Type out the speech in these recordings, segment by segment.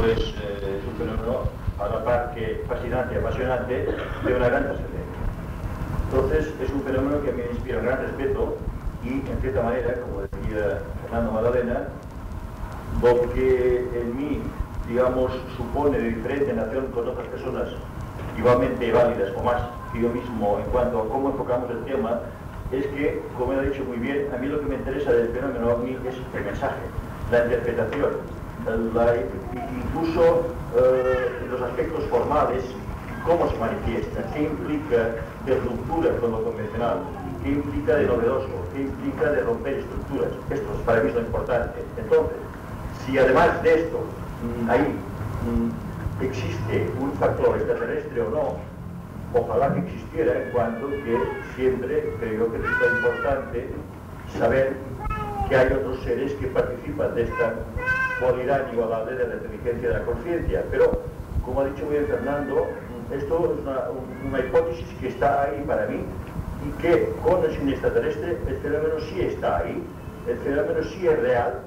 pues es un fenómeno a la par que fascinante y apasionante de una gran trascendencia. Entonces es un fenómeno que a mí me inspira gran respeto y, en cierta manera, como decía Fernando Madalena, lo que en mí, digamos, supone de diferente en relación con otras personas igualmente válidas o más que yo mismo en cuanto a cómo enfocamos el tema, es que, como he dicho muy bien, a mí lo que me interesa del fenómeno OVNI es el mensaje, la interpretación, incluso los aspectos formales, cómo se manifiesta, qué implica de ruptura con lo convencional, qué implica de novedoso, qué implica de romper estructuras. Esto es para mí lo importante. Entonces, si además de esto ahí existe un factor extraterrestre o no, ojalá que existiera, en cuanto que siempre creo que resulta importante saber que hay otros seres que participan de esta cualidad inigualable de la inteligencia y de la conciencia. Pero, como ha dicho muy bien Fernando, esto es una hipótesis que está ahí para mí y que con o sin extraterrestre el fenómeno sí está ahí, el fenómeno sí es real,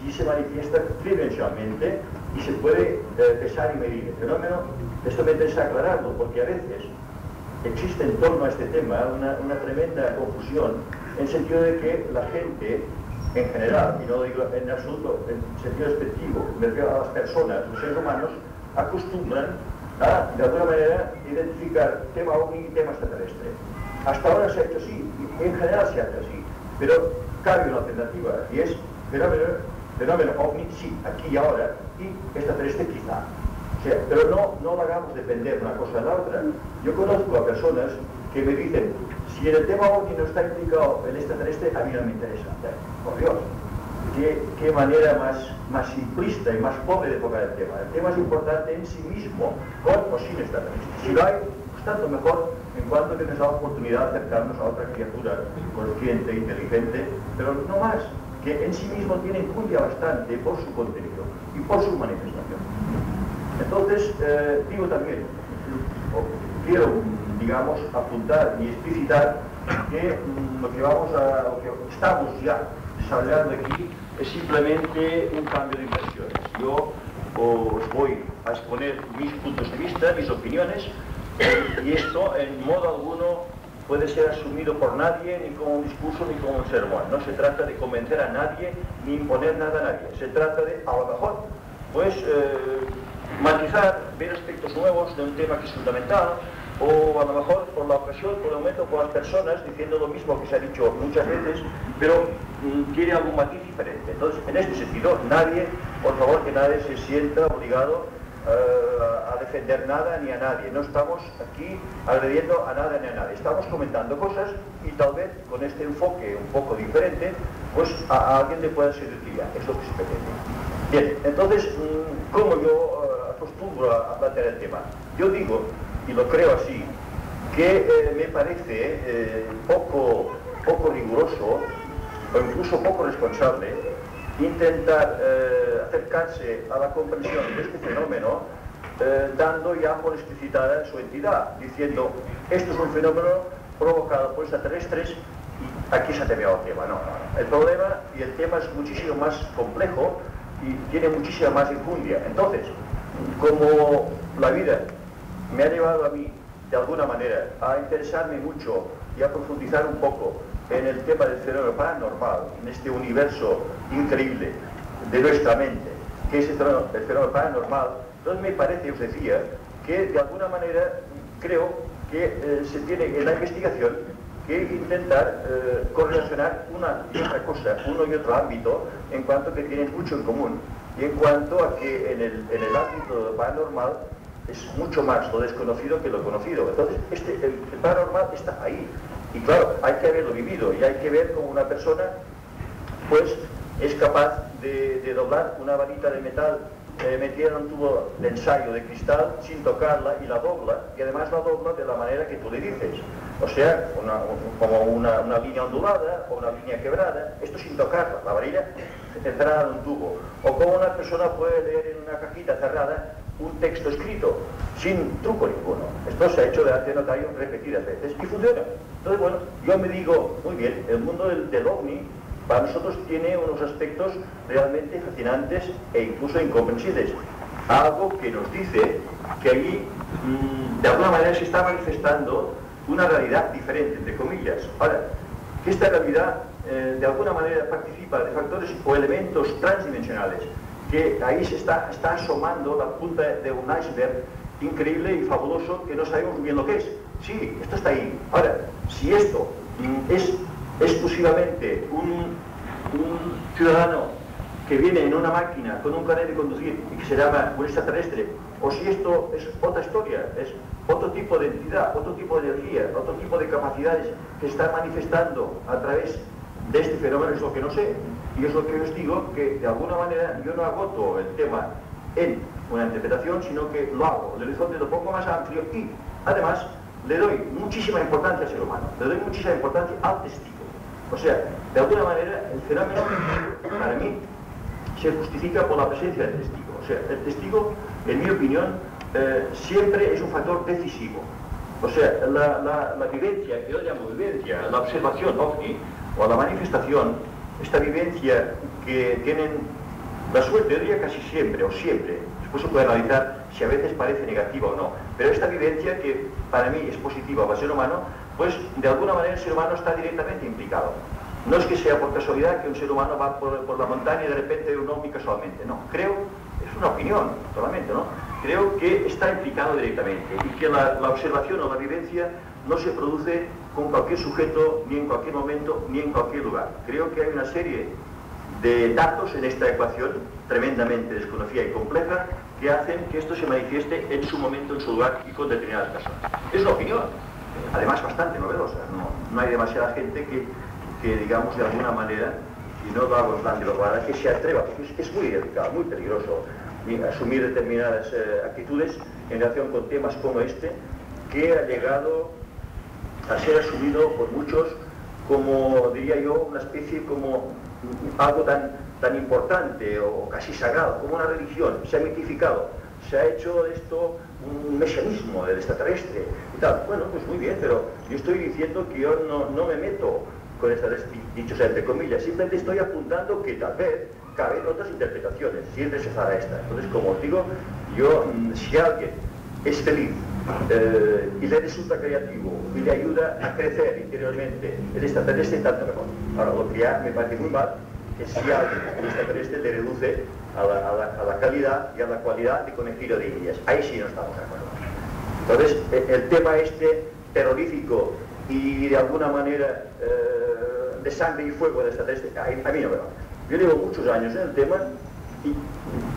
sí se manifiesta tridimensionalmente y se puede pesar y medir. El fenómeno, esto me interesa aclararlo, porque a veces existe en torno a este tema una tremenda confusión, en el sentido de que la gente, en general, y no lo digo en absoluto, en sentido despectivo, me refiero a las personas, los seres humanos, acostumbran a, de alguna manera, identificar tema OVNI y tema extraterrestre. Hasta ahora se ha hecho así, y en general se ha hecho así, pero cabe una alternativa, y es fenómeno OVNI, sí, aquí y ahora, y extraterrestre quizá. O sea, pero no lo hagamos depender una cosa de la otra. Yo conozco a personas que me dicen, si en el tema OVNI no está implicado el extraterrestre, a mí no me interesa. Por Dios, qué manera más simplista y más pobre de tocar el tema. El tema es importante en sí mismo, con o sin extraterrestre. Si lo hay, pues tanto mejor, en cuanto que nos da la oportunidad de acercarnos a otra criatura consciente, inteligente, pero no más, que en sí mismo tiene enjundia bastante por su contenido y por su manifestación. Entonces, digo también, quiero, digamos, apuntar y explicitar que lo que estamos ya desarrollando aquí es simplemente un cambio de impresiones. Yo os voy a exponer mis puntos de vista, mis opiniones, y esto en modo alguno puede ser asumido por nadie, ni como un discurso, ni como un sermón. No se trata de convencer a nadie, ni imponer nada a nadie. Se trata de, a lo mejor, pues, matizar, ver aspectos nuevos de un tema que es fundamental, o a lo mejor por la ocasión, por el momento, por las personas diciendo lo mismo que se ha dicho muchas veces, pero tiene algún matiz diferente. Entonces, en este sentido, nadie, por favor, que nadie se sienta obligado a defender nada ni a nadie. No estamos aquí agrediendo a nada ni a nadie. Estamos comentando cosas y tal vez con este enfoque un poco diferente, pues a alguien le pueda ser útil. Es lo que se pretende. Bien, entonces, ¿cómo yo acostumbro a plantear el tema? Yo digo, y lo creo así, que me parece poco riguroso o incluso poco responsable intentar acercarse a la comprensión de este fenómeno dando ya por explicitada su entidad, diciendo esto es un fenómeno provocado por extraterrestres y aquí se ha terminado el tema. No. El problema y el tema es muchísimo más complejo y tiene muchísima más enjundia. Entonces, como la vida me ha llevado a mí, de alguna manera, a interesarme mucho y a profundizar un poco en el tema del fenómeno paranormal, en este universo increíble de nuestra mente, que es el fenómeno paranormal, entonces me parece, os decía, que de alguna manera creo que se tiene en la investigación que intentar correlacionar una y otra cosa, uno y otro ámbito, en cuanto que tienen mucho en común, y en cuanto a que en el ámbito de lo paranormal es mucho más lo desconocido que lo conocido. Entonces, el paranormal está ahí. Y claro, hay que haberlo vivido y hay que ver cómo una persona, pues, es capaz de doblar una varita de metal metida en un tubo de ensayo de cristal sin tocarla y la dobla, y además la dobla de la manera que tú le dices. O sea, como una línea ondulada o una línea quebrada, esto sin tocarla, la varilla encerrada en un tubo. O como una persona puede leer en una cajita cerrada un texto escrito, sin truco ninguno. Esto se ha hecho delante de notario repetidas veces y funciona. Entonces, bueno, yo me digo, muy bien, el mundo del OVNI para nosotros tiene unos aspectos realmente fascinantes e incluso incomprensibles. algo que nos dice que allí de alguna manera se está manifestando una realidad diferente, entre comillas. Ahora, que esta realidad de alguna manera participa de factores o elementos transdimensionales, que ahí se está asomando la punta de un iceberg increíble y fabuloso que no sabemos muy bien lo que es. Sí, esto está ahí. Ahora, si esto es exclusivamente un ciudadano que viene en una máquina con un carnet de conducir y que se llama un extraterrestre, o si esto es otra historia, es otro tipo de entidad, otro tipo de energía, otro tipo de capacidades que se están manifestando a través de este fenómeno, es lo que no sé. Y es lo que os digo, que de alguna manera yo no agoto el tema en una interpretación, sino que lo hago, le lo pongo más amplio y además le doy muchísima importancia al ser humano, le doy muchísima importancia al testigo. O sea, de alguna manera el fenómeno para mí se justifica por la presencia del testigo. O sea, el testigo, en mi opinión, siempre es un factor decisivo. O sea, la vivencia, que yo llamo vivencia, la observación ovni o la manifestación, esta vivencia que tienen la suerte, yo diría casi siempre o siempre, después se puede analizar si a veces parece negativa o no, pero esta vivencia que para mí es positiva para el ser humano, pues de alguna manera el ser humano está directamente implicado. No es que sea por casualidad que un ser humano va por la montaña y de repente ve un ovni casualmente, no, creo, es una opinión solamente, ¿no? Creo que está implicado directamente y que la observación o la vivencia no se produce con cualquier sujeto, ni en cualquier momento, ni en cualquier lugar. Creo que hay una serie de datos en esta ecuación tremendamente desconocida y compleja que hacen que esto se manifieste en su momento, en su lugar y con determinadas personas. Es una opinión, además bastante novedosa. No hay demasiada gente que digamos de alguna manera, y no lo hago en plan de lograda, que se atreva, porque es muy delicado, muy peligroso asumir determinadas actitudes en relación con temas como este, que ha llegado a ser asumido por muchos como, diría yo, una especie como algo tan importante o casi sagrado, como una religión. Se ha mitificado, se ha hecho de esto un mesianismo del extraterrestre y tal. Bueno, pues muy bien, pero yo estoy diciendo que yo no me meto con estas dichos entre comillas, simplemente estoy apuntando que tal vez caben otras interpretaciones, siempre se hará esta. Entonces, como os digo, yo, si alguien es feliz y le resulta creativo y le ayuda a crecer interiormente el extraterrestre, tanto mejor. Ahora, lo que ya me parece muy mal es si alguien el extraterrestre le reduce a la calidad y a la cualidad de conejillo de indias. Ahí sí no estamos de acuerdo. Entonces, el tema este terrorífico y de alguna manera de sangre y fuego del extraterrestre, a mí no me va. Yo llevo muchos años en el tema y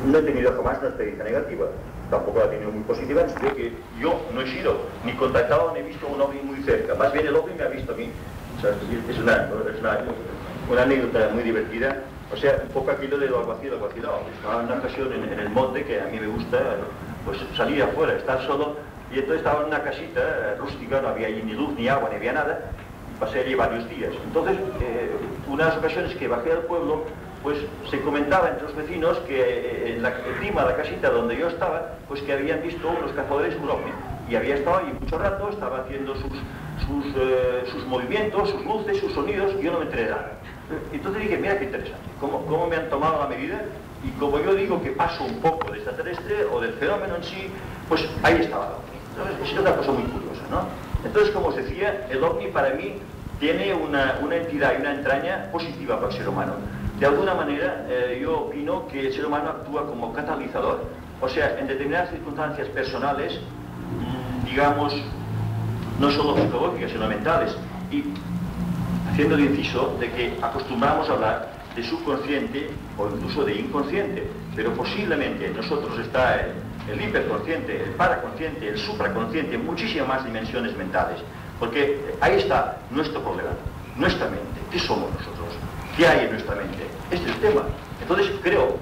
no he tenido jamás una experiencia negativa. Tampoco la he tenido muy positiva, en el sentido que yo no he sido ni contactado ni he visto un ovni muy cerca. Más bien el ovni me ha visto a mí. O sea, es una anécdota muy divertida. O sea, un poco aquello de lo alguacil. Estaba en una ocasión en el monte, que a mí me gusta, pues salir afuera, estar solo. Y entonces estaba en una casita rústica, no había allí ni luz, ni agua, ni había nada. Y pasé allí varios días. Entonces, unas ocasiones que bajé al pueblo, pues se comentaba entre los vecinos que encima de la casita donde yo estaba, pues que habían visto unos cazadores un ovni. Y había estado ahí mucho rato, estaba haciendo sus movimientos, sus luces, sus sonidos, y yo no me enteré de nada. Entonces dije, mira qué interesante, cómo me han tomado la medida, y como yo digo que paso un poco de extraterrestre o del fenómeno en sí, pues ahí estaba el ovni. Entonces, es otra cosa muy curiosa, ¿no? Entonces, como os decía, el ovni para mí tiene una entidad y una entraña positiva para el ser humano. De alguna manera, yo opino que el ser humano actúa como catalizador, o sea, en determinadas circunstancias personales, digamos, no solo psicológicas, sino mentales, y haciendo el inciso de que acostumbramos a hablar de subconsciente o incluso de inconsciente, pero posiblemente en nosotros está el hiperconsciente, el paraconsciente, el supraconsciente, muchísimas más dimensiones mentales, porque ahí está nuestro problema, nuestra mente. ¿Qué somos nosotros? ¿Qué hay en nuestra mente? Este es el tema. Entonces creo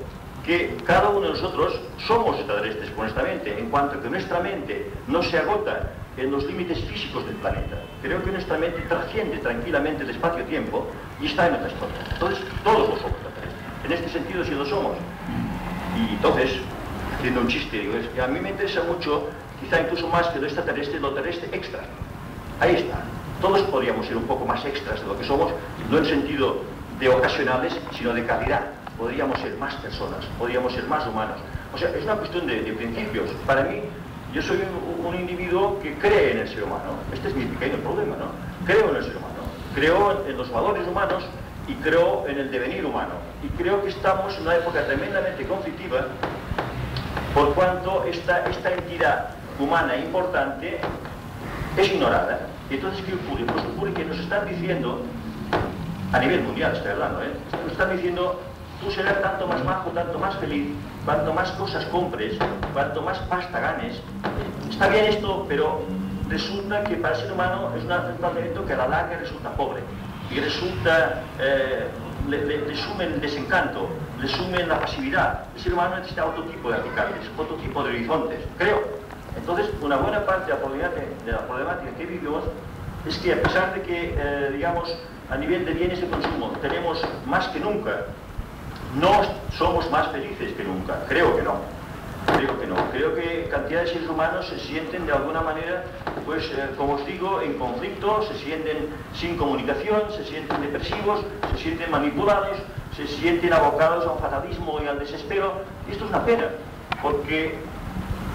que cada uno de nosotros somos extraterrestres con nuestra mente, en cuanto a que nuestra mente no se agota en los límites físicos del planeta. Creo que nuestra mente trasciende tranquilamente el espacio-tiempo y está en otra historia. Entonces todos lo somos extraterrestres. En este sentido sí lo somos. Y entonces, haciendo un chiste, digo, es que a mí me interesa mucho, quizá incluso más que lo extraterrestre, lo terrestre extra. Ahí está. Todos podríamos ser un poco más extras de lo que somos, no en sentido de ocasionales, sino de calidad. Podríamos ser más personas, podríamos ser más humanos, O sea, es una cuestión de principios. Para mí, yo soy un individuo que cree en el ser humano. Este es mi pequeño problema, ¿no? Creo en el ser humano, creo en los valores humanos y creo en el devenir humano. Y creo que estamos en una época tremendamente conflictiva por cuanto esta entidad humana importante es ignorada. Y entonces, ¿qué ocurre? Pues ocurre que nos están diciendo, a nivel mundial estoy hablando, nos están diciendo, tú serás tanto más majo, tanto más feliz, cuanto más cosas compres, cuanto más pasta ganes. Está bien esto, pero resulta que para el ser humano es un planteamiento que a la larga resulta pobre. Y resulta, le sume el desencanto, le sume la pasividad. El ser humano necesita otro tipo de aplicables, otro tipo de horizontes, creo. Entonces, una buena parte de la problemática que vivimos es que a pesar de que, digamos, a nivel de bienes de consumo tenemos más que nunca, no somos más felices que nunca. Creo que no. Creo que cantidad de seres humanos se sienten de alguna manera, pues, como os digo, en conflicto, se sienten sin comunicación, se sienten depresivos, se sienten manipulados, se sienten abocados a un fatalismo y al desespero. Y esto es una pena, porque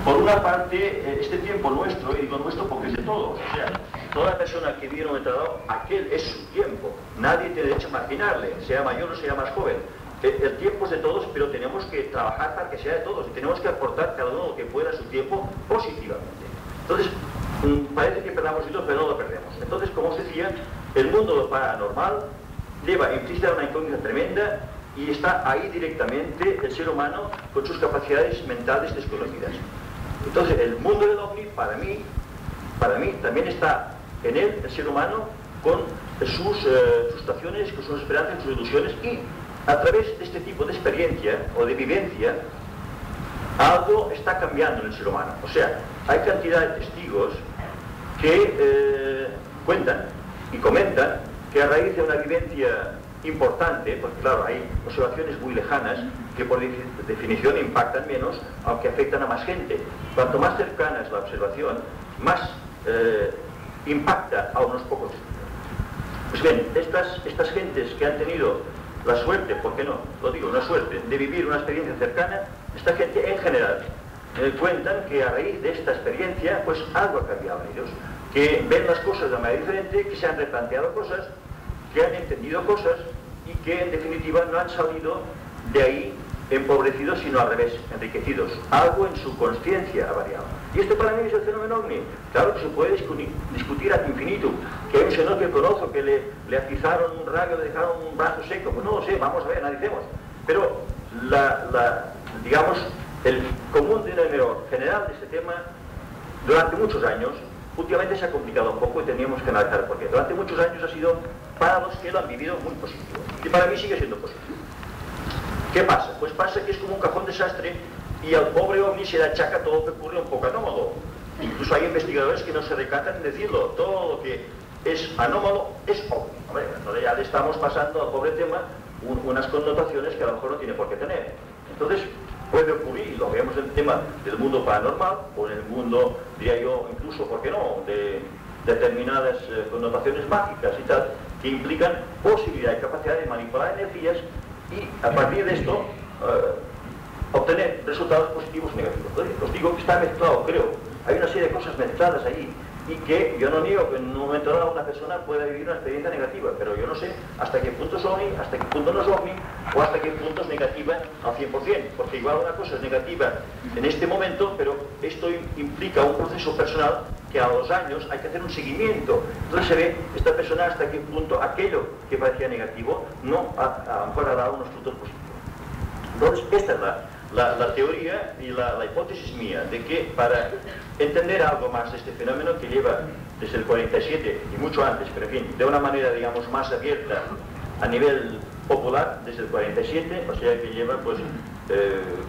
por una parte, este tiempo nuestro, y digo nuestro porque es de todos, o sea, toda persona que viene a un tratado, aquel es su tiempo. Nadie tiene derecho a marginarle, sea mayor o sea más joven. El tiempo es de todos, pero tenemos que trabajar para que sea de todos y tenemos que aportar cada uno lo que pueda a su tiempo positivamente. Entonces, parece que perdamos hilo, pero no lo perdemos. Entonces, como os decía, el mundo paranormal lleva implícita una incógnita tremenda y está ahí directamente el ser humano con sus capacidades mentales desconocidas. Entonces, el mundo del ovni, para mí, también está en él, el ser humano, con sus frustraciones, con sus esperanzas, sus ilusiones, y a través de este tipo de experiencia o de vivencia, algo está cambiando en el ser humano. O sea, hay cantidad de testigos que cuentan y comentan que a raíz de una vivencia importante, porque claro, hay observaciones muy lejanas que por definición impactan menos, aunque afectan a más gente. Cuanto más cercana es la observación, más impacta a unos pocos testigos. Pues bien, estas gentes que han tenido la suerte, ¿por qué no? Lo digo, una suerte, de vivir una experiencia cercana, esta gente en general cuentan que a raíz de esta experiencia, pues algo ha cambiado en ellos, que ven las cosas de manera diferente, que se han replanteado cosas, que han entendido cosas y que en definitiva no han salido de ahí empobrecidos, sino al revés, enriquecidos. Algo en su consciencia ha variado. Y esto para mí es el fenómeno ovni. Claro que se puede discutir ad infinitum, que hay un señor que conozco que le atizaron un rayo, le dejaron un brazo seco. Pues no lo sé, vamos a ver, analicemos. Pero digamos, el común denominador general de este tema, durante muchos años, últimamente se ha complicado un poco y teníamos que analizar por qué. Durante muchos años ha sido para los que lo han vivido muy positivo. Y para mí sigue siendo positivo. ¿Qué pasa? Pues pasa que es como un cajón desastre y al pobre ovni se le achaca todo lo que ocurre un poco anómalo. Incluso hay investigadores que no se recatan en decirlo. Todo lo que es anómalo es ovni. Hombre, entonces ya le estamos pasando al pobre tema unas connotaciones que a lo mejor no tiene por qué tener. Entonces puede ocurrir, y lo vemos en el tema del mundo paranormal, o en el mundo, diría yo, incluso, ¿por qué no?, de determinadas connotaciones mágicas y tal, que implican posibilidad y capacidad de manipular energías y a partir de esto obtener resultados positivos o negativos. Entonces, os digo que está mezclado, creo. Hay una serie de cosas mezcladas ahí y que yo no niego que en un momento dado una persona pueda vivir una experiencia negativa, pero yo no sé hasta qué punto es ovni, hasta qué punto no es ovni, o hasta qué punto es negativa al 100%, porque igual una cosa es negativa en este momento, pero esto implica un proceso personal que a los años hay que hacer un seguimiento. Entonces se ve esta persona hasta qué punto aquello que parecía negativo no a lo mejor ha dado unos frutos positivos. Entonces esta es la teoría y la hipótesis mía de que para entender algo más de este fenómeno que lleva desde el 47 y mucho antes, pero en fin, de una manera digamos más abierta a nivel popular desde el 47, o sea que lleva pues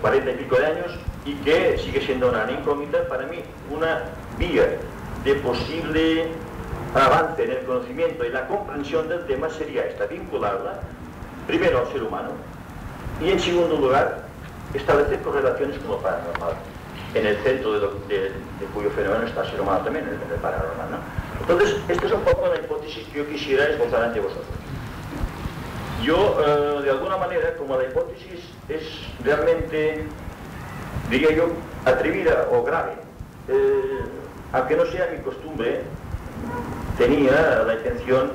40 y pico de años y que sigue siendo una incógnita, para mí una vía de posible avance en el conocimiento y la comprensión del tema sería esta, vincularla primero al ser humano y en segundo lugar establecer correlaciones con lo paranormal, en el centro de cuyo fenómeno está el ser humano también, en el paranormal, ¿no? Entonces, esta es un poco la hipótesis que yo quisiera esbozar ante vosotros. Yo, de alguna manera, como la hipótesis es realmente diría yo, atrevida o grave. Aunque no sea mi costumbre, tenía la intención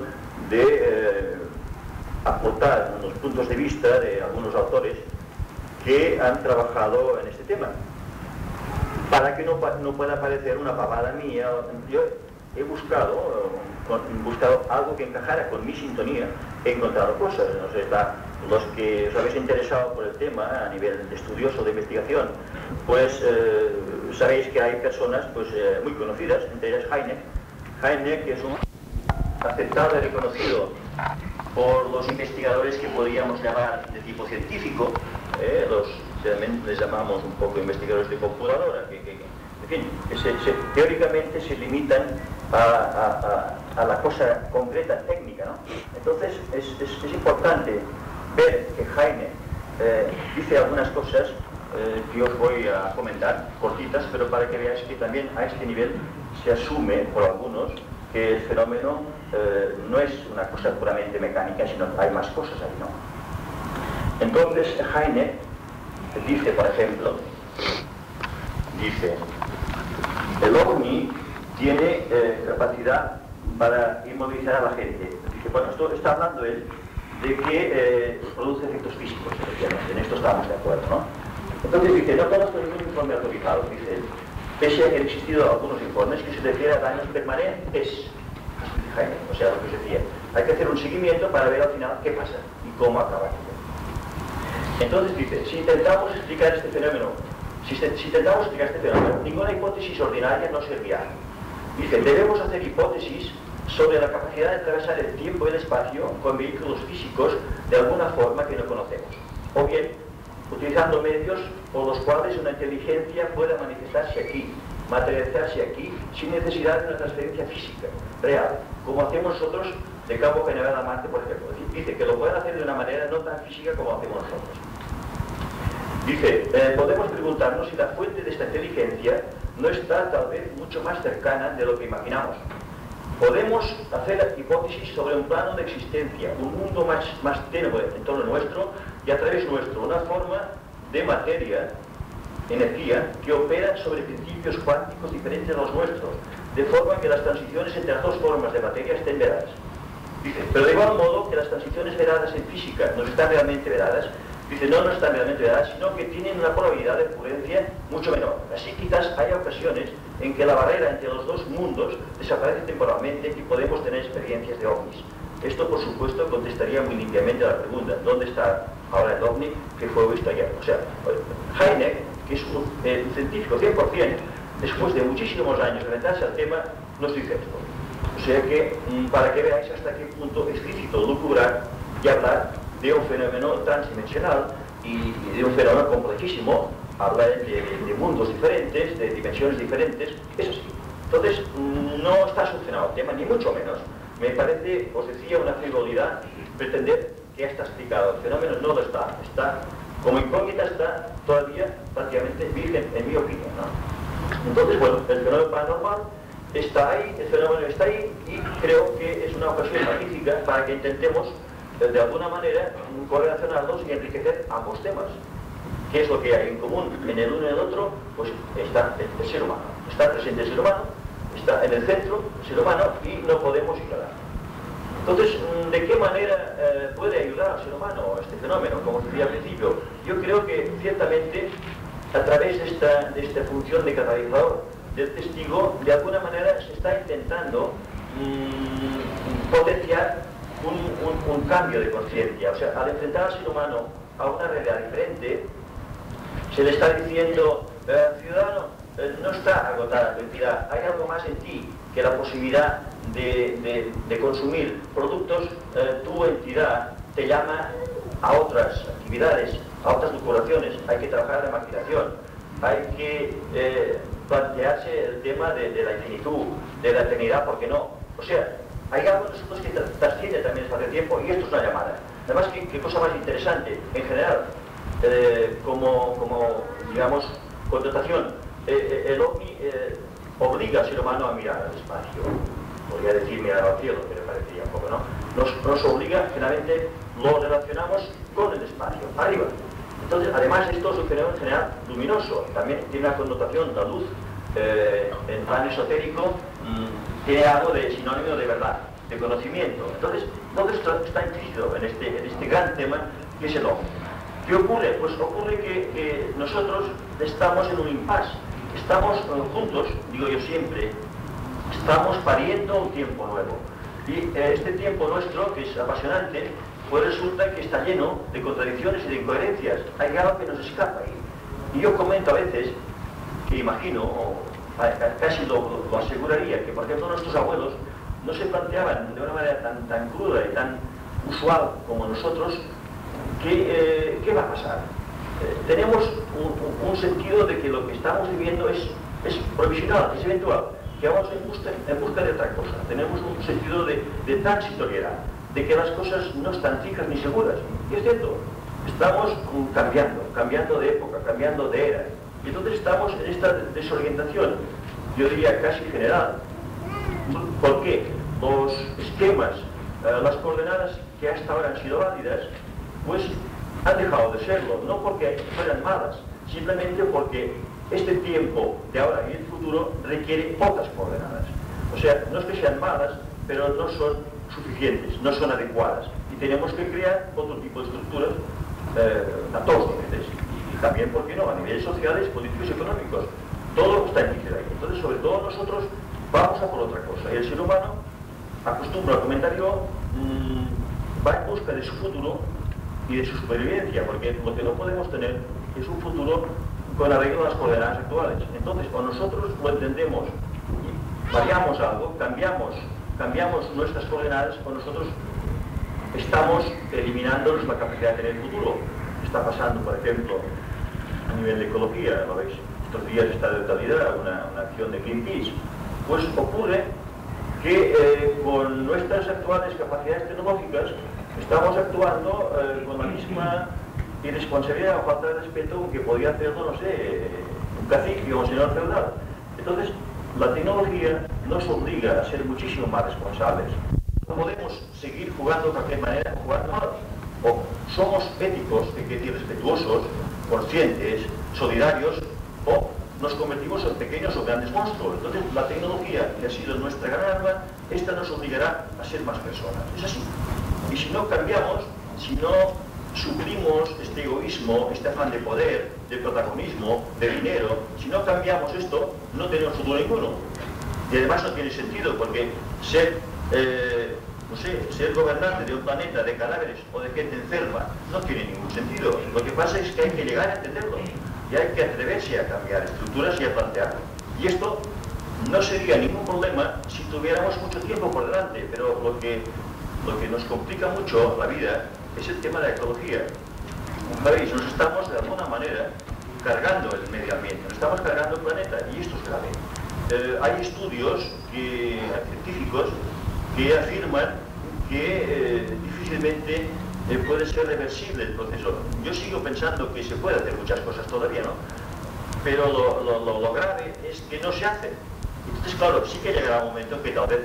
de aportar unos puntos de vista de algunos autores que han trabajado en este tema, para que no pueda parecer una pavada mía. Yo he buscado algo que encajara con mi sintonía, he encontrado cosas, no sé, los que os habéis interesado por el tema a nivel de estudioso, de investigación, pues sabéis que hay personas pues, muy conocidas, entre ellas Heineck, que es un aceptado y reconocido por los investigadores que podríamos llamar de tipo científico, les llamamos un poco investigadores de computadora, en fin, teóricamente se limitan a la cosa concreta, técnica, ¿no? Entonces es importante ver que Heine dice algunas cosas que os voy a comentar, cortitas, pero para que veáis que también a este nivel se asume por algunos que el fenómeno no es una cosa puramente mecánica, sino que hay más cosas ahí, ¿no? Entonces Heine dice, por ejemplo, el ovni tiene capacidad para inmovilizar a la gente. Dice, bueno, esto está hablando él de que produce efectos físicos, efectivamente, en esto estamos de acuerdo, ¿no? Entonces dice, no conozco ningún informe autorizado, dice él, pese a que han existido algunos informes que se refieren a daños permanentes. O sea, lo que os decía, hay que hacer un seguimiento para ver al final qué pasa y cómo acaba. Entonces dice, si intentamos explicar este fenómeno, ninguna hipótesis ordinaria nos servirá. Dice, debemos hacer hipótesis sobre la capacidad de atravesar el tiempo y el espacio con vehículos físicos de alguna forma que no conocemos, o bien utilizando medios por los cuales una inteligencia pueda manifestarse aquí, materializarse aquí, sin necesidad de una transferencia física, real, como hacemos nosotros de Cabo Canaveral a Marte, por ejemplo. Dice que lo pueden hacer de una manera no tan física como hacemos nosotros. Dice, podemos preguntarnos si la fuente de esta inteligencia no está tal vez mucho más cercana de lo que imaginamos. Podemos hacer hipótesis sobre un plano de existencia, un mundo más tenue en torno nuestro y a través nuestro, una forma de materia, energía, que opera sobre principios cuánticos diferentes a los nuestros, de forma que las transiciones entre las dos formas de materia estén veradas. Dice, pero de igual modo que las transiciones veradas en física no están realmente veradas, dice, no están realmente veradas, sino que tienen una probabilidad de ocurrencia mucho menor. Así quizás haya ocasiones en que la barrera entre los dos mundos desaparece temporalmente y podemos tener experiencias de ovnis. Esto, por supuesto, contestaría muy limpiamente a la pregunta, ¿dónde está ahora el ovni que fue visto ayer? O sea, Heine, que es un científico 100%, después de muchísimos años de enfrentarse al tema, nos dice esto. O sea que, para que veáis hasta qué punto es lícito lucubrar y hablar de un fenómeno transdimensional y de un fenómeno complejísimo, hablar de mundos diferentes, de dimensiones diferentes, eso sí. Entonces, no está solucionado el tema, ni mucho menos. Me parece, os decía, una frivolidad pretender que ya está explicado. El fenómeno no lo está. Como incógnita está todavía prácticamente virgen, en mi opinión, ¿no? Entonces, bueno, el fenómeno paranormal está ahí, el fenómeno está ahí, y creo que es una ocasión magnífica para que intentemos, de alguna manera, correlacionarlos y enriquecer ambos temas. ¿Qué es lo que hay en común en el uno y el otro? Pues está el ser humano. Está presente el ser humano, está en el centro el ser humano y no podemos ignorar. Entonces, ¿de qué manera puede ayudar al ser humano este fenómeno? Como os decía al principio, yo creo que ciertamente a través de esta función de catalizador del testigo, de alguna manera se está intentando potenciar un cambio de conciencia. O sea, al enfrentar al ser humano a una realidad diferente, se le está diciendo, ciudadano, no está agotada tu entidad, hay algo más en ti que la posibilidad de consumir productos. Tu entidad te llama a otras actividades, a otras lucubraciones. Hay que trabajar en la imaginación, hay que plantearse el tema de la infinitud, de la eternidad, ¿por qué no? O sea, hay algo en nosotros que trasciende también el espacio-tiempo, y esto es una llamada. Además, qué cosa más interesante, en general, como digamos, connotación, el ovni obliga al ser humano a mirar al espacio. Podría decir mirar al cielo, pero parecería un poco, ¿no? Nos obliga, generalmente lo relacionamos con el espacio, arriba. Entonces, además, esto es un fenómeno general luminoso, también tiene una connotación, la luz, en plan esotérico, tiene algo de sinónimo de verdad, de conocimiento. Entonces, todo esto está implícito en este gran tema que es el hombre. ¿Qué ocurre? Pues ocurre que nosotros estamos en un impasse, estamos juntos, digo yo siempre, estamos pariendo un tiempo nuevo. Y este tiempo nuestro, que es apasionante, pues resulta que está lleno de contradicciones y de incoherencias. Hay algo que nos escapa ahí. Y yo comento a veces, que imagino, o casi lo aseguraría, que por ejemplo nuestros abuelos no se planteaban de una manera tan cruda y tan usual como nosotros, ¿qué va a pasar? Tenemos un sentido de que lo que estamos viviendo es provisional, es eventual, que vamos en busca de otra cosa. Tenemos un sentido de transitoriedad, de que las cosas no están fijas ni seguras. Y es cierto, estamos cambiando de época, cambiando de era. Y entonces estamos en esta desorientación, yo diría casi general. ¿Por qué? Los esquemas, las coordenadas que hasta ahora han sido válidas, pues han dejado de serlo, no porque fueran malas, simplemente porque este tiempo de ahora y el futuro requiere otras coordenadas. O sea, no es que sean malas, pero no son suficientes, no son adecuadas. Y tenemos que crear otro tipo de estructuras a todos los niveles. Y también, ¿por qué no?, a niveles sociales, políticos y económicos. Todo está implícito ahí. Entonces, sobre todo nosotros vamos a por otra cosa. Y el ser humano, acostumbro a comentar yo, va en busca de su futuro y de su supervivencia, porque lo que no podemos tener es un futuro con arreglo a las coordenadas actuales. Entonces, o nosotros lo entendemos y variamos algo, cambiamos nuestras coordenadas, o nosotros estamos eliminándonos la capacidad de tener futuro. Está pasando, por ejemplo, a nivel de ecología, ¿lo veis? Estos días está de totalidad una acción de Greenpeace. Pues ocurre que con nuestras actuales capacidades tecnológicas estamos actuando con la misma irresponsabilidad o falta de respeto que podía hacerlo, no sé, un cacique o un señor feudal. Entonces, la tecnología nos obliga a ser muchísimo más responsables. No podemos seguir jugando de cualquier manera, jugando mal. O somos éticos, hay que decir respetuosos, conscientes, solidarios, o nos convertimos en pequeños o grandes monstruos. Entonces, la tecnología, que ha sido nuestra gran arma, esta nos obligará a ser más personas. Es así. Y si no cambiamos, si no suplimos este egoísmo, este afán de poder, de protagonismo, de dinero, si no cambiamos esto, no tenemos futuro ninguno. Y además no tiene sentido, porque ser gobernante de un planeta de cadáveres o de gente enferma no tiene ningún sentido. Lo que pasa es que hay que llegar a entenderlo y hay que atreverse a cambiar estructuras y a plantearlo. Y esto no sería ningún problema si tuviéramos mucho tiempo por delante, pero lo que nos complica mucho la vida es el tema de la ecología. ¿Veis? Nos estamos de alguna manera cargando el medio ambiente, nos estamos cargando el planeta, y esto es grave. Hay estudios científicos que afirman que difícilmente puede ser reversible el proceso. Yo sigo pensando que se puede hacer muchas cosas todavía, ¿no? Pero lo grave es que no se hace. Entonces, claro, sí que llegará un momento que tal vez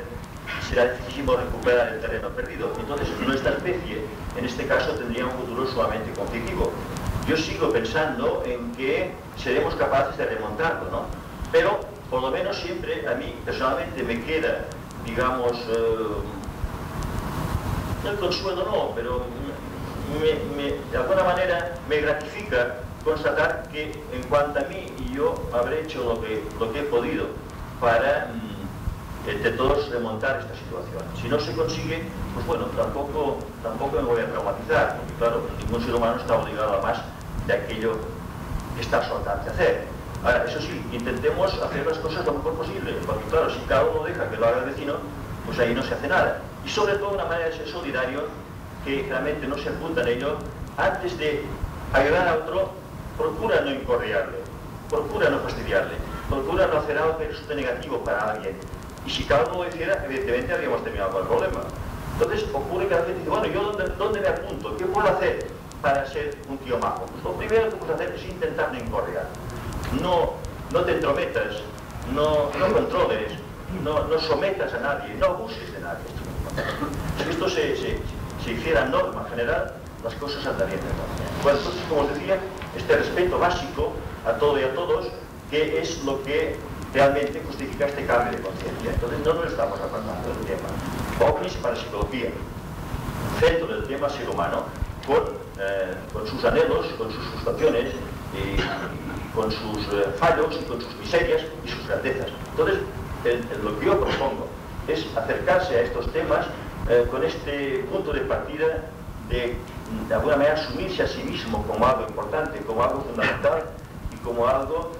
será dificilísimo recuperar el terreno perdido. Entonces, nuestra especie, en este caso, tendría un futuro sumamente conflictivo. Yo sigo pensando en que seremos capaces de remontarlo, ¿no? Pero, por lo menos siempre, a mí personalmente me queda, digamos, el consuelo no, pero de alguna manera me gratifica constatar que en cuanto a mí, y yo habré hecho lo que he podido para entre todos remontar esta situación. Si no se consigue, pues bueno, tampoco me voy a traumatizar, porque claro, ningún ser humano está obligado a más de aquello que está a su alcance hacer. Ahora, eso sí, intentemos hacer las cosas lo mejor posible, porque claro, si cada uno deja que lo haga el vecino, pues ahí no se hace nada. Y sobre todo una manera de ser solidario, que realmente no se apunta en ello, antes de agradar a otro, procura no incordiarle, procura no fastidiarle, procura no hacer algo que resulte negativo para alguien. Y si cada uno lo hiciera, evidentemente habríamos terminado con el problema. Entonces ocurre que la gente dice, bueno, ¿yo dónde me apunto? ¿Qué puedo hacer para ser un tío majo? Pues lo primero que puedes hacer es intentar no incordiar. No te entrometas, no controles, no sometas a nadie, no abuses de nadie. Si esto se hiciera norma general, las cosas andarían mejor. Bueno, entonces, como os decía, este respeto básico a todo y a todos, que es lo que realmente justifica este cambio de conciencia. Entonces no nos estamos apartando del tema. OVNIs para psicología, centro del tema ser humano, con sus anhelos, con sus frustraciones, y con sus fallos, y con sus miserias y sus grandezas. Entonces, lo que yo propongo es acercarse a estos temas con este punto de partida de alguna manera asumirse a sí mismo como algo importante, como algo fundamental y como algo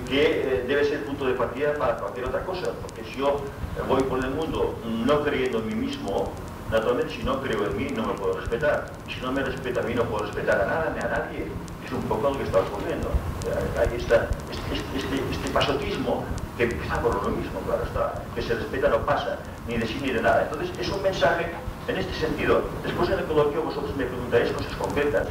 que debe ser punto de partida para cualquier otra cosa, porque si yo voy por el mundo no creyendo en mí mismo, naturalmente si no creo en mí no me puedo respetar, y si no me respeta a mí no puedo respetar a nada ni a nadie. Es un poco lo que está ocurriendo. Ahí está este pasotismo que empieza por lo mismo, claro está, que se respeta no pasa ni de sí ni de nada. Entonces es un mensaje en este sentido. Después en el coloquio vosotros me preguntaréis cosas concretas,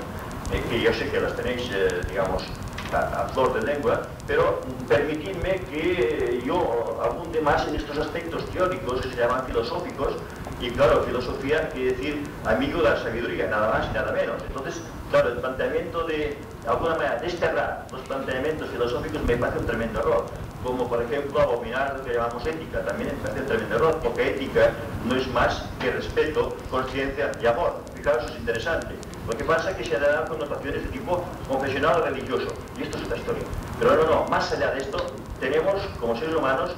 que yo sé que las tenéis, digamos, a flor de lengua, pero permitidme que yo abunde más en estos aspectos teóricos que se llaman filosóficos, y claro, filosofía quiere decir amigo de la sabiduría, nada más y nada menos. Entonces, claro, el planteamiento de alguna manera desterrar los planteamientos filosóficos me parece un tremendo error, como por ejemplo abominar lo que llamamos ética, también me parece un tremendo error, porque ética no es más que respeto, conciencia y amor. Fijaros, eso es interesante. Lo que pasa es que se le dan connotaciones de tipo confesional o religioso, y esto es otra historia. Pero no, más allá de esto, tenemos como seres humanos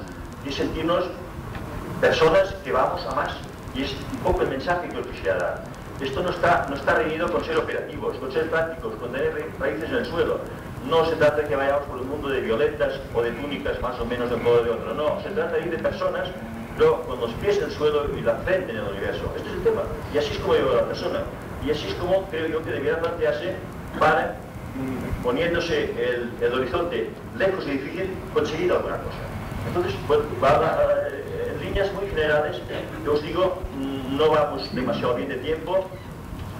que sentirnos personas que vamos a más, y es un poco el mensaje que os quisiera dar. Esto no está reñido con ser operativos, con ser prácticos, con tener raíces en el suelo. No se trata de que vayamos por el mundo de violetas o de túnicas más o menos de un modo o de otro, no, se trata de ir de personas pero con los pies en el suelo y la frente en el universo. Este es el tema, y así es como yo veo a la persona. Y así es como creo yo que debiera plantearse para, poniéndose el horizonte lejos y difícil, conseguir alguna cosa. Entonces, bueno, en líneas muy generales, yo os digo, no vamos demasiado bien de tiempo.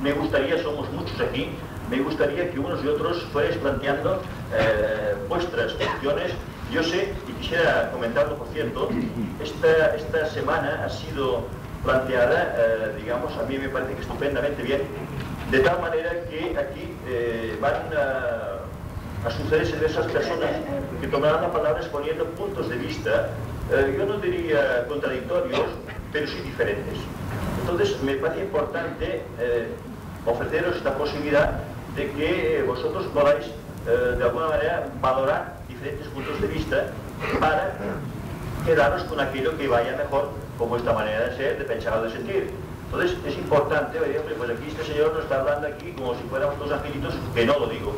Me gustaría, somos muchos aquí, me gustaría que unos y otros fuerais planteando vuestras cuestiones. Yo sé, y quisiera comentarlo por cierto, esta semana ha sido planteada, digamos, a mí me parece que estupendamente bien, de tal manera que aquí van a sucederse diversas personas que tomarán la palabra exponiendo puntos de vista, yo no diría contradictorios, pero sí diferentes. Entonces me parece importante ofreceros esta posibilidad de que vosotros podáis de alguna manera valorar diferentes puntos de vista para quedaros con aquello que vaya mejor con vuestra manera de ser, de pensar o de sentir. Entonces es importante, pues aquí este señor nos está hablando aquí como si fuéramos dos angelitos, que no lo digo,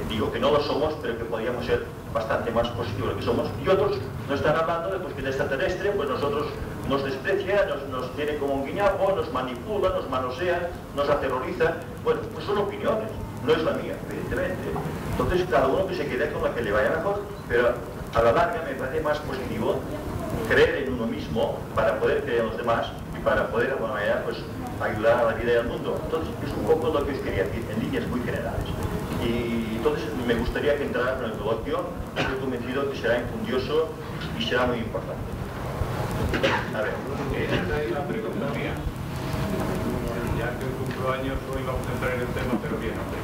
digo que no lo somos, pero que podríamos ser bastante más positivos de lo que somos, y otros nos están hablando de pues, que el extraterrestre, pues nosotros nos desprecia, nos tiene como un guiñapo, nos manipula, nos manosea, nos aterroriza. Bueno, pues son opiniones, no es la mía, evidentemente. Entonces cada uno que se quede con la que le vaya mejor, pero a la larga me parece más positivo creer en uno mismo para poder creer en los demás y para poder de alguna manera pues, ayudar a la vida y al mundo. Entonces es un poco lo que os quería decir en líneas muy generales. Y entonces me gustaría que entrara con el coloquio, estoy convencido que será infundioso y será muy importante. A ver. Esta es la pregunta mía. Ya que cumplo años hoy vamos a entrar en el tema, pero bien, hombre.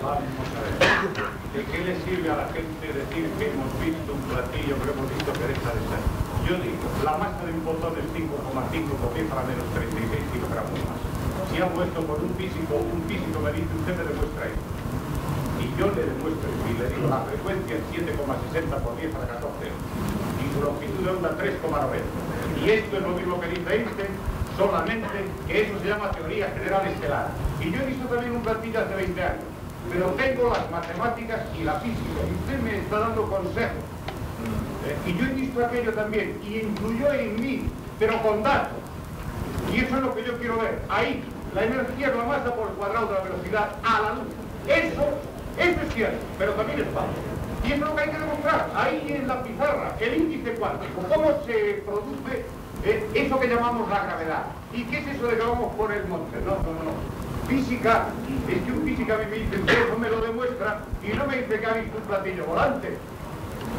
Vamos a ver. ¿De qué le sirve a la gente decir que hemos visto un platillo, pero hemos visto que deja de ser? Yo digo, la masa de un botón es 5,5 por 10 para menos 36 kilogramos más. Si hago esto con un físico me dice, usted me demuestra esto. Y yo le demuestro, y le digo, la frecuencia es 7,60 por 10 para 14. Y su longitud de onda 3,90. Y esto es lo mismo que dice Einstein, solamente que eso se llama teoría general estelar. Y yo he visto también un platillo hace 20 años, pero tengo las matemáticas y la física, y usted me está dando consejos. Y yo he visto aquello también, y influyó en mí, pero con datos. Y eso es lo que yo quiero ver. Ahí, la energía es la masa por el cuadrado de la velocidad a la luz. Eso es cierto, pero también es falso. Y eso es lo que hay que demostrar, ahí en la pizarra, el índice cuántico, cómo se produce eso que llamamos la gravedad. ¿Y qué es eso de que vamos por el monte? No. Física, es que un física me dice, eso me lo demuestra, y no me dice que ha visto un platillo volante.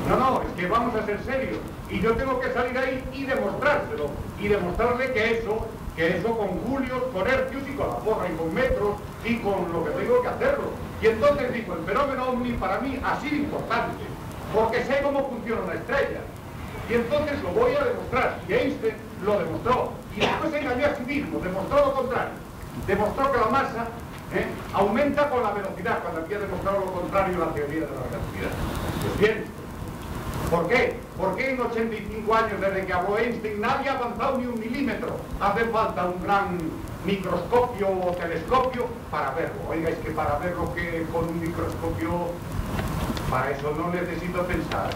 No, es que vamos a ser serios. Y yo tengo que salir ahí y demostrárselo. Y demostrarle que eso que eso con julios, con hercios y con la porra y con metros y con lo que tengo que hacerlo. Y entonces digo, el fenómeno ovni para mí ha sido importante, porque sé cómo funciona una estrella. Y entonces lo voy a demostrar. Y Einstein lo demostró. Y después se engañó a sí mismo, demostró lo contrario. Demostró que la masa aumenta con la velocidad, cuando había demostrado lo contrario la teoría de la relatividad. Pues bien, ¿por qué? Porque en 85 años desde que habló Einstein nadie ha avanzado ni un milímetro. Hace falta un gran microscopio o telescopio para verlo. Oiga, es que para verlo que con un microscopio, para eso no necesito pensar.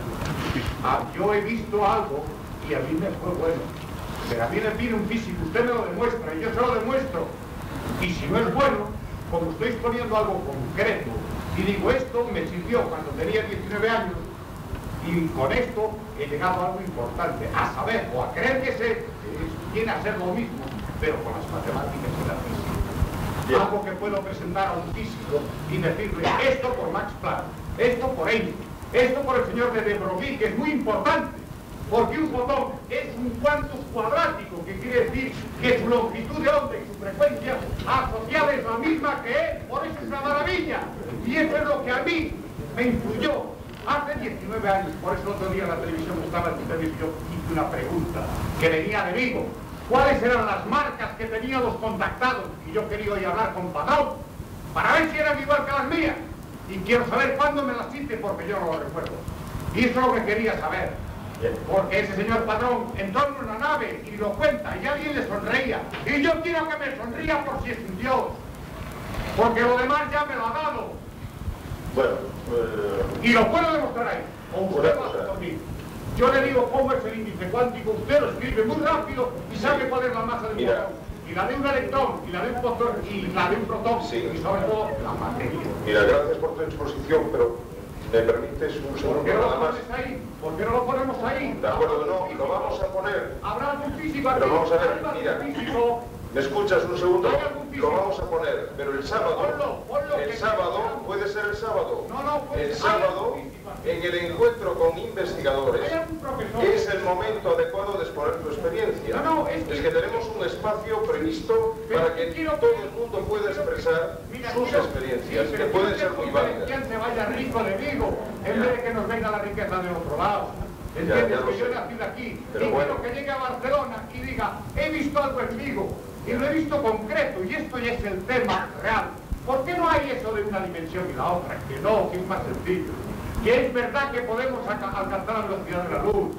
Yo he visto algo y a mí me fue bueno. Pero a mí me pide un físico, usted me lo demuestra y yo se lo demuestro. Y si no es bueno, como estoy exponiendo algo concreto, y digo, esto me sirvió cuando tenía 19 años, y con esto he llegado a algo importante, a saber, o a creer que viene a ser lo mismo, pero con las matemáticas y la física. Algo que puedo presentar a un físico y decirle, esto por Max Planck, esto por Einstein, esto por el señor de Broglie, que es muy importante, porque un fotón es un cuantus cuadrático, que quiere decir que su longitud de onda y su frecuencia asociada es la misma que él, por eso es una maravilla. Y eso es lo que a mí me influyó hace 19 años, por eso el otro día en la televisión estaba en ustedes y yo hice una pregunta que venía de Vigo. ¿Cuáles eran las marcas que tenían los contactados? Y yo quería hoy hablar con Padrón, para ver si eran igual que las mías. Y quiero saber cuándo me las cite, porque yo no lo recuerdo. Y eso es lo que quería saber. Porque ese señor Padrón entró en una nave y lo cuenta, y alguien le sonreía. Y yo quiero que me sonría por si es un Dios. Porque lo demás ya me lo ha dado. Bueno, y lo puedo demostrar ahí. O usted lo hace por mí. Yo le digo cómo es el índice cuántico, usted lo escribe muy rápido y sabe cuál es la masa de un fotón. Y la de un electrón, y la de un fotón, y la de un protón, sí. Y sobre todo la materia. Mira, gracias por tu exposición, pero ¿me permites un segundo nada más? ¿Por qué no lo ponemos ahí? De acuerdo, no, lo vamos a poner. ¿Habrá algún físico aquí? Pero vamos a ver, mira. Físico? ¿Me escuchas un segundo? ¿Hay algún físico? Lo vamos a poner, pero el sábado, el sábado, puede ser el sábado. No, el sábado, en el encuentro con investigadores, es el momento adecuado de exponer tu experiencia. Es que tenemos un espacio previsto para que todo el mundo pueda expresar sus experiencias, que pueden ser muy válidas. Que se vaya rico de Vigo, en vez de que nos venga la riqueza de otro lado. ¿Entiendes? Que yo he nacido aquí, y quiero que llegue a Barcelona y diga, he visto algo en Vigo, y lo he visto concreto, y esto ya es el tema real. ¿Por qué no hay eso de una dimensión y la otra? Que no, que es más sencillo. Que es verdad que podemos alcanzar la velocidad de la luz.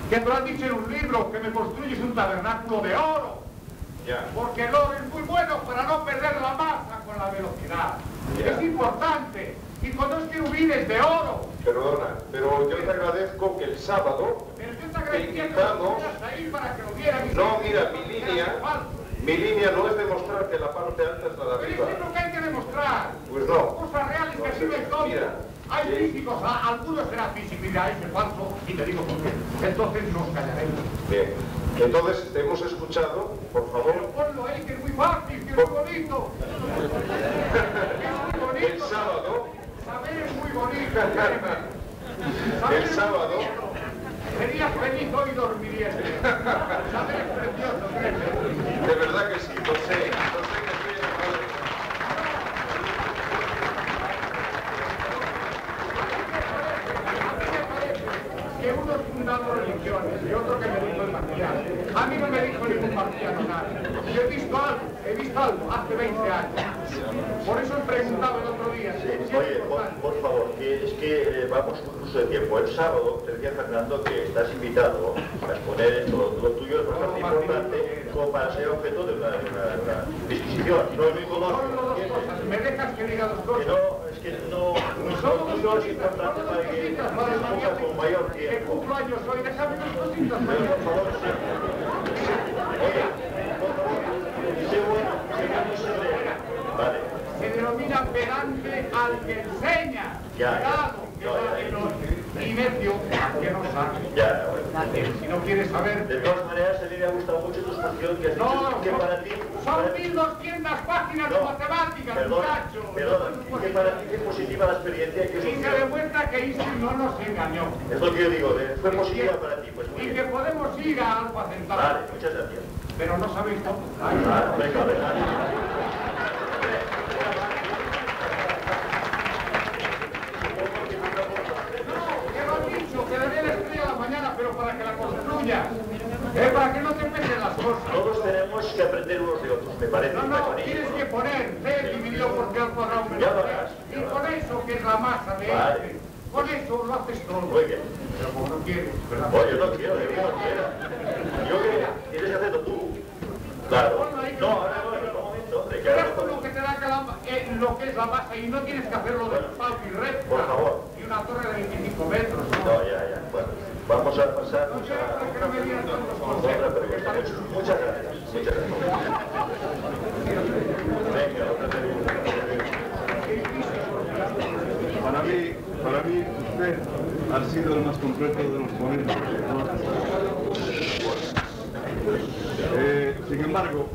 Que tú lo has dicho en un libro, que me construyes un tabernáculo de oro. Porque el oro es muy bueno para no perder la masa con la velocidad. Es importante. Y cuando es que hubides de oro. Perdona, pero yo te agradezco que el sábado te invitamos. No, mira, mi línea no es demostrar que la parte alta es la de arriba. Pero eso es lo que hay que demostrar. Pues no. Cosas reales que así me todo. Hay físicos, algunos será físico y dirá, ese falso, y te digo por qué. Entonces nos callaremos. Bien. Entonces, te hemos escuchado, por favor. Pero ponlo ahí, que es muy fácil, que es muy bonito. El sábado. Saber es muy bonito. El sábado. Serías feliz hoy dormirías. Saber es precioso, créeme. De verdad que sí, lo sé que tienes poder. Que uno es fundando religiones y otro que me dijo el marciano. A mí no me dijo ningún marciano nada. Yo he visto algo hace 20 años. Por eso he preguntado el otro día. Oye, por favor, que es que vamos un curso de tiempo. El sábado te decía Fernando que estás invitado a exponer lo tuyo es bastante importante como para ser objeto de una disquisición. No es muy conocido. ¿Me dejas que diga dos cosas? Es que no es importante para que pongas con mayor tiempo. ¿Qué cumpleaños hoy? Déjame dos cositas. Por favor, oye, por favor, sé bueno, sé severo. Vale. Se denomina pedante al que enseña. Y necio al que no sabe. Si no quieres saber. De todas maneras, a mí me ha gustado mucho tu exposición que has dicho que para ti. Son 1200 páginas de matemáticas, muchachos. Perdón, que para ti es positiva la experiencia. Y se demuestra que Einstein no nos engañó. Es lo que yo digo, fue positiva para ti, pues muy bien. Y bien. que podemos ir a algo central. Vale, muchas gracias. pero no sabéis todo. Venga, venga. Que daría la estrella a la mañana, pero para que la construya, para que no te pesen las cosas. Todos tenemos que aprender unos de otros, me parece. No, tienes que poner C dividido por C al cuadrado menos Ya lo C. harás. Y con eso, que es la masa de Vale. F, con eso lo haces todo. Muy bien. Pero como no quieres, ¿verdad? Oye, yo no quiero, yo no quiero. Yo que tienes que hacerlo tú. Claro. No, ahora no, en otro momento. Hombre, que Pero ahora esto es lo que te da lo que es la masa y no tienes que hacerlo de palco y recta. Por favor. Y una torre de 25 metros, ¿no? No, ya. Bueno, vamos a pasar No quiero para que no me digas tantos a consejos. otra pregunta. Muchas gracias. Muchas gracias. Venga, otra pregunta. Para mí, usted ha sido el más completo de los ponentes. Sin embargo,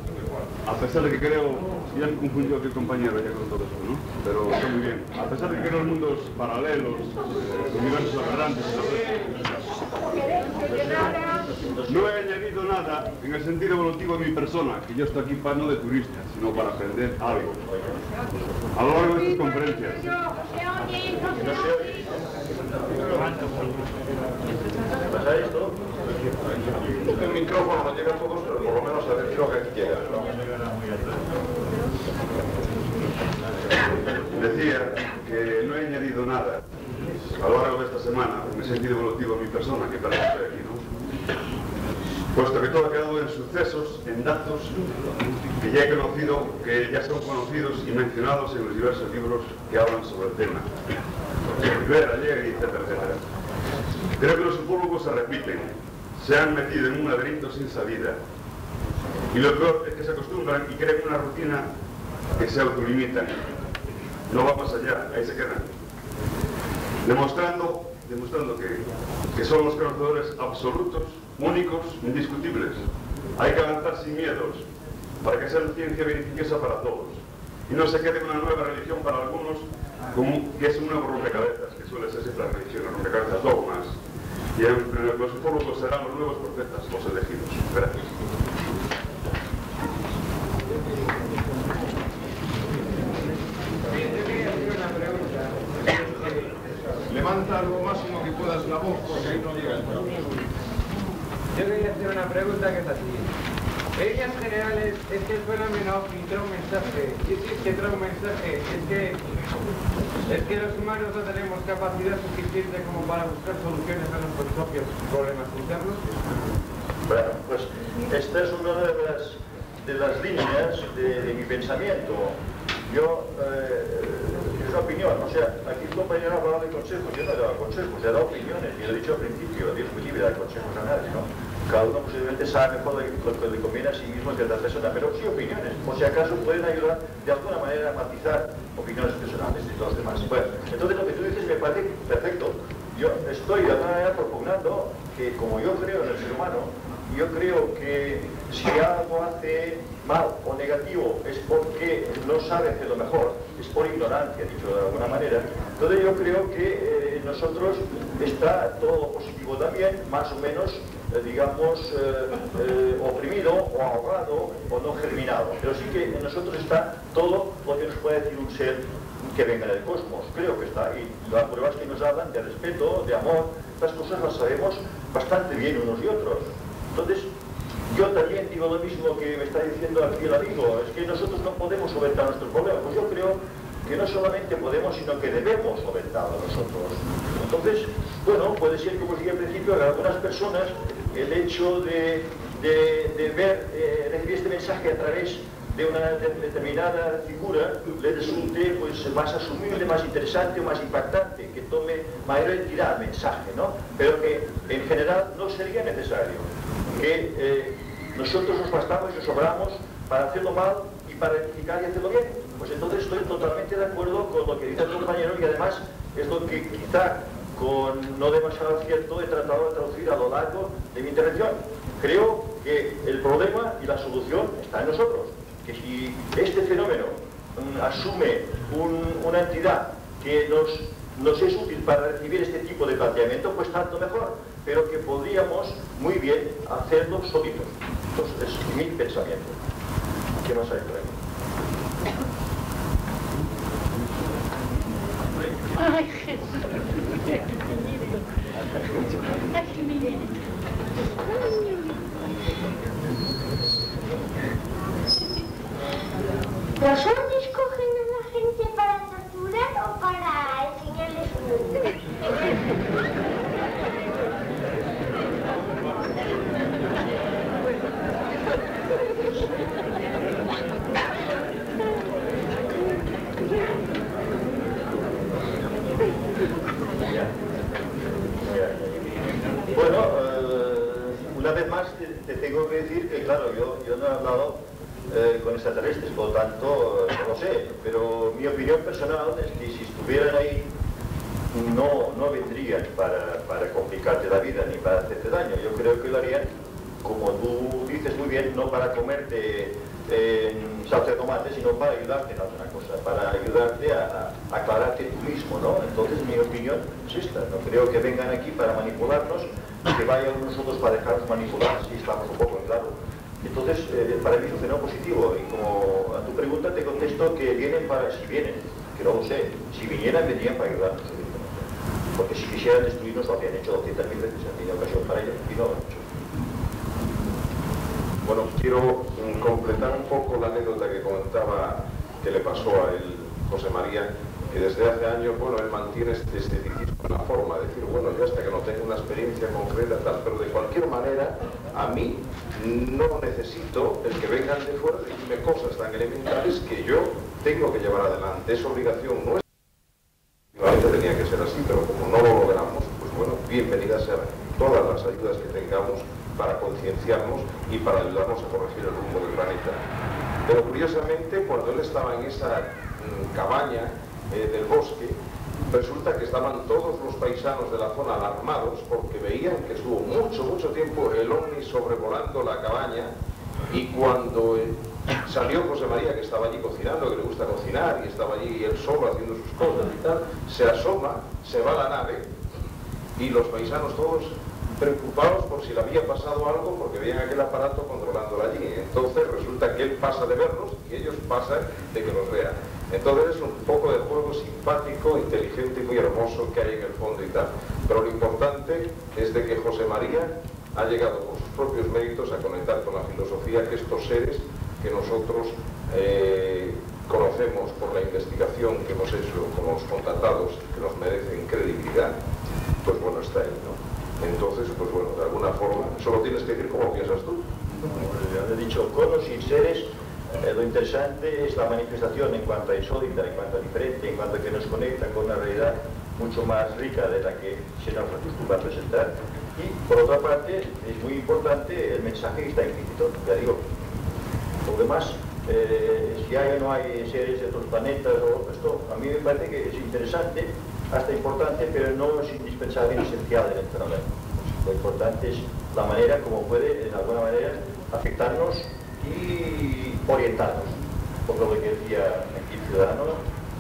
a pesar de que creo, ya me confundió aquí el compañero ya con todo esto, ¿no? Pero está muy bien. A pesar de que creo en mundos paralelos, universos aberrantes y todo eso, no he añadido nada en el sentido evolutivo de mi persona, que yo estoy aquí para no de turista, sino para aprender algo. A lo largo de estas conferencias. ¿Pasa esto? El micrófono no llega a todos, pero por lo menos a decir lo que aquí llega. Decía que no he añadido nada a lo largo de esta semana en el sentido evolutivo de mi persona, que para eso estoy aquí, ¿no? Puesto que todo ha quedado en sucesos, en datos que ya he conocido, que ya son conocidos y mencionados en los diversos libros que hablan sobre el tema. Rivera, Allegri, etcétera, etcétera. Creo que los ufólogos se repiten, se han metido en un laberinto sin salida. Y lo peor es que se acostumbran y crean una rutina que se autolimitan. No va más allá, ahí se quedan. Demostrando que son los conocedores absolutos, únicos, indiscutibles. Hay que avanzar sin miedos, para que sea una ciencia beneficiosa para todos. Y no se quede una nueva religión para algunos, que es un nuevo rompecabezas, que suele ser siempre la religión, el rompecabezas dogmas. Y los ufólogos serán los nuevos profetas, los elegidos. Gracias. Levanta lo máximo que puedas la voz, porque ahí no llega el micrófono. Yo quería hacer una pregunta que es así. En líneas generales, es que el fenómeno trae un mensaje. Y si es que trae un mensaje, es que los humanos no tenemos capacidad suficiente como para buscar soluciones a nuestros propios problemas internos. Bueno, pues esta es una de las líneas de mi pensamiento. Yo, es una opinión, o sea, aquí el compañero hablaba de consejos, yo no he dado consejos, he dado opiniones, y lo he dicho al principio, Dios muy libre de dar consejos a nadie, ¿no? Cada uno posiblemente sabe mejor lo que le conviene a sí mismo que a otra persona, pero sí opiniones, por si acaso pueden ayudar de alguna manera a matizar opiniones personales de todos los demás. Bueno, entonces lo que tú dices me parece perfecto. Yo estoy de alguna manera propugnando que, como yo creo en el ser humano, yo creo que si algo hace mal o negativo es porque no sabe hacerlo mejor, es por ignorancia, dicho de alguna manera. Entonces yo creo que nosotros está todo positivo también, más o menos, digamos, oprimido o ahogado o no germinado. Pero sí que en nosotros está todo lo que nos puede decir un ser que venga del cosmos. Creo que está. Y las pruebas que nos hablan de respeto, de amor, estas cosas las sabemos bastante bien unos y otros. Entonces, yo también digo lo mismo que me está diciendo aquí el amigo, es que nosotros no podemos solventar nuestros problemas. Pues yo creo que no solamente podemos, sino que debemos solventarlos nosotros. Entonces, bueno, puede ser, como dije al principio, que a algunas personas el hecho de recibir este mensaje a través de una determinada figura le resulte pues, más asumible, más interesante o más impactante, que tome mayor entidad al mensaje, ¿no? Pero que en general no sería necesario, que nosotros nos bastamos y nos sobramos para hacerlo mal y para rectificar y hacerlo bien. Pues entonces estoy totalmente de acuerdo con lo que dice el compañero y además es lo que quizá con no demasiado acierto he tratado de traducir a lo largo de mi intervención. Creo que el problema y la solución está en nosotros, que si este fenómeno asume una entidad que nos es útil para recibir este tipo de planteamiento, pues tanto mejor, pero que podríamos muy bien hacerlo solitos. Entonces, es mi pensamiento. ¿Qué más hay por ahí? Ay, Jesús. Ay, miren. ¿Los zombies cogen a la gente para torturar o para enseñarles un mundo? Bueno, una vez más te tengo que decir que, claro, yo no he hablado con extraterrestres, por lo tanto, no lo sé, pero mi opinión personal es que si estuvieran ahí no vendrían para complicarte la vida ni para hacerte daño. Yo creo que lo harían, como tú dices muy bien, no para comerte salsa de tomate, sino para ayudarte en alguna cosa, para ayudarte a aclararte tú mismo, ¿no? Entonces mi opinión es esta, no creo que vengan aquí para manipularnos, que vayan nosotros para dejarnos manipular, si estamos un poco en claro. Entonces, para mí es un fenómeno positivo, y como a tu pregunta te contesto que vienen si vienen, que no lo sé, si vinieran vendrían para ayudarnos, porque si quisieran destruirnos lo habrían hecho 200.000 veces, han tenido ocasión para ello, y no lo han hecho. Bueno, quiero completar un poco la anécdota que comentaba que le pasó a él, José María, que desde hace años, bueno, él mantiene este escepticismo en la forma de decir, bueno, yo hasta que no tengo una experiencia concreta, tal, pero de cualquier manera, a mí no necesito el que vengan de fuera y decirme cosas tan elementales que yo tengo que llevar adelante. Es obligación nuestra. Efectivamente tenía que ser así, pero como no lo logramos, pues bueno, bienvenidas sean todas las ayudas que tengamos para concienciarnos y para ayudarnos a corregir el rumbo del planeta. Pero curiosamente, cuando él estaba en esa cabaña del bosque, resulta que estaban todos los paisanos de la zona alarmados porque veían que estuvo mucho tiempo el ovni sobrevolando la cabaña, y cuando salió José María, que estaba allí cocinando, que le gusta cocinar, y estaba allí él solo haciendo sus cosas y tal, se asoma, se va a la nave, y los paisanos todos preocupados por si le había pasado algo, porque veían aquel aparato controlándolo allí. Entonces resulta que él pasa de verlos y ellos pasan de que los vean. Entonces es un poco de juego simpático, inteligente y muy hermoso que hay en el fondo y tal. Pero lo importante es de que José María ha llegado por sus propios méritos a conectar con la filosofía que estos seres que nosotros conocemos por la investigación que hemos hecho con los contactados, que nos merecen credibilidad, pues bueno, está ahí, ¿no? Entonces, pues bueno, de alguna forma, solo tienes que decir cómo piensas tú. Ya he dicho, con los seres, lo interesante es la manifestación en cuanto a insólita, en cuanto a diferente, en cuanto a que nos conecta con una realidad mucho más rica de la que se nos acostumbra a presentar. Y por otra parte, es muy importante el mensaje que está implícito, ya digo. Por demás, si hay o no hay seres de otros planetas o esto, a mí me parece que es interesante, hasta importante, pero no es indispensable ni esencial en el fenómeno. Lo importante es la manera como puede, de alguna manera, afectarnos y orientarnos. Por lo que decía aquí el ciudadano,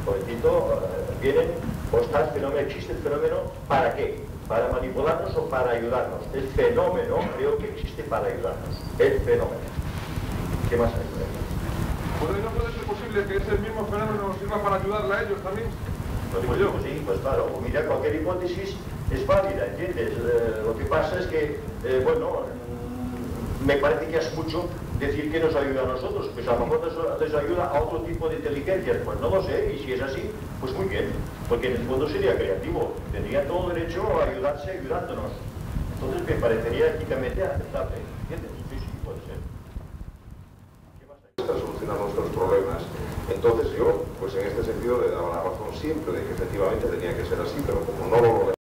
pobrecito, vienen, o está el fenómeno, existe el fenómeno, ¿para qué? ¿Para manipularnos o para ayudarnos? El fenómeno creo que existe para ayudarnos. El fenómeno. ¿Qué más hay? ¿No puede ser posible que ese mismo fenómeno nos sirva para ayudarle a ellos también? Pues sí, pues claro, mira, cualquier hipótesis es válida, ¿entiendes? Lo que pasa es que, bueno, me parece que es mucho decir que nos ayuda a nosotros, pues a lo mejor les ayuda a otro tipo de inteligencias, pues no lo sé, y si es así, pues muy bien, porque en el fondo sería creativo, tendría todo derecho a ayudarse ayudándonos. Entonces me parecería éticamente aceptable, ¿entiendes? Sí, puede ser. ¿Qué más hay? Para solucionar nuestros problemas. Entonces yo, pues en este sentido, le daba la razón siempre de que efectivamente tenía que ser así, pero como no lo logré.